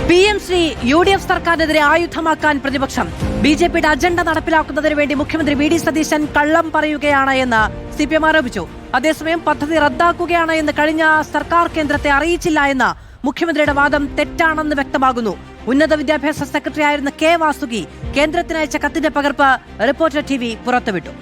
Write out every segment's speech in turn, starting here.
PM Shri UDF സർക്കാരിനെതിരെ ആയുധമാക്കാൻ പ്രതിപക്ഷം. BJPയുടെ agenda നടപ്പിലാക്കുന്നതിന് വേണ്ടി മുഖ്യമന്ത്രി VD സതീശൻ കള്ളം പറയുകയാണ് എന്ന് CPM ആരോപിച്ചു. അതേസമയം പദ്ധതി റദ്ദാക്കുകയാണ് എന്ന് കഴിഞ്ഞ സർക്കാർ കേന്ദ്രത്തെ അറിയിച്ചില്ല എന്ന മുഖ്യമന്ത്രിയുടെ വാദം തെറ്റാണെന്ന് വ്യക്തമാകുന്നു. ഉന്നത വിദ്യാഭ്യാസ സെക്രട്ടറി ആയിരുന്ന K. വാസുകി കേന്ദ്രത്തിനയച്ച കത്തിന്റെ പകർപ്പ് റിപ്പോർട്ടർ TV പുറത്തുവിട്ടു.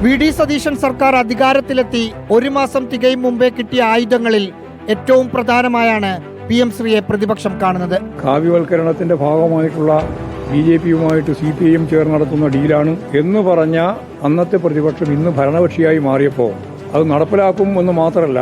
VD സതീശൻ സർക്കാർ അധികാരത്തിലെത്തി ഒരു മാസം തികയും മുമ്പേ കിട്ടിയ ആയുധങ്ങളിൽ ഏറ്റവും പ്രധാനമായാണ് PM ശ്രീയെ പ്രതിപക്ഷം കാണുന്നത്. കാവ്യവൽക്കരണത്തിന്റെ ഭാഗമായിട്ടുള്ള BJPയുമായിട്ട് CPIM ചേർന്ന് നടത്തുന്ന ഡീലാണ് എന്ന് പറഞ്ഞ അന്നത്തെ പ്രതിപക്ഷം ഇന്ന് ഭരണകക്ഷിയായി മാറിയപ്പോൾ അത് നടപ്പിലാക്കും എന്ന് മാത്രമല്ല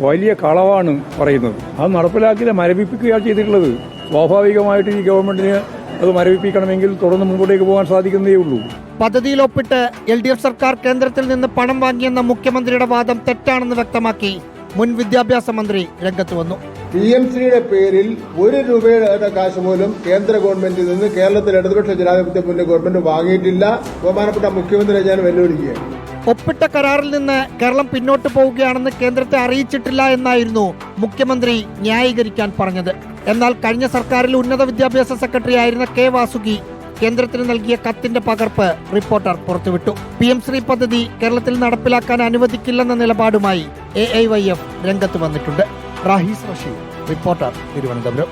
വലിയ കളവാണ് പറയുന്നത്. അത് നടപ്പിലാക്കിയത് മരവിപ്പിക്കുകയാണ് ചെയ്തിട്ടുള്ളത്. സ്വാഭാവികമായിട്ട് ഈ ഗവൺമെന്റിന് അത് മരവിപ്പിക്കണമെങ്കിൽ തുടർന്ന് മുമ്പോട്ടേക്ക് പോകാൻ സാധിക്കുന്നതേ ഉള്ളൂ. പദ്ധതിയിൽ ഒപ്പിട്ട് LDF സർക്കാർ കേന്ദ്രത്തിൽ നിന്ന് പണം വാങ്ങിയെന്ന മുഖ്യമന്ത്രിയുടെ വാദം തെറ്റാണെന്ന് വ്യക്തമാക്കി മുൻ വിദ്യാഭ്യാസ മന്ത്രി രംഗത്ത് വന്നു. PM ശ്രീയുടെ പേരിൽ 1 രൂപയുടെ കാശ് പോലും കേന്ദ്ര ഗവൺമെന്റിൽ നിന്ന് കേരളത്തിൽ ഇടതുപക്ഷ ജനാധിപത്യ മുന്നണി ഗവൺമെന്റ് വാങ്ങിയിട്ടില്ല. ബഹുമാനപ്പെട്ട മുഖ്യമന്ത്രിയെ ഞാൻ വെല്ലുവിളിക്കുകയാണ്. ഒപ്പിട്ട കരാറിൽ നിന്ന് കേരളം പിന്നോട്ട് പോവുകയാണെന്ന് കേന്ദ്രത്തെ അറിയിച്ചിട്ടില്ല എന്നായിരുന്നു മുഖ്യമന്ത്രി ന്യായീകരിക്കാൻ പറഞ്ഞത്. എന്നാൽ കഴിഞ്ഞ സർക്കാരിൽ ഉന്നത വിദ്യാഭ്യാസ സെക്രട്ടറി ആയിരുന്ന K. വാസുകി കേന്ദ്രത്തിന് നൽകിയ കത്തിന്റെ പകർപ്പ് റിപ്പോർട്ടർ പുറത്തുവിട്ടു. PM ശ്രീ പദ്ധതി കേരളത്തിൽ നടപ്പിലാക്കാൻ അനുവദിക്കില്ലെന്ന നിലപാടുമായി AIYF രംഗത്ത് വന്നിട്ടുണ്ട്. റാഹിസ് റഷീദ്, റിപ്പോർട്ടർ, തിരുവനന്തപുരം.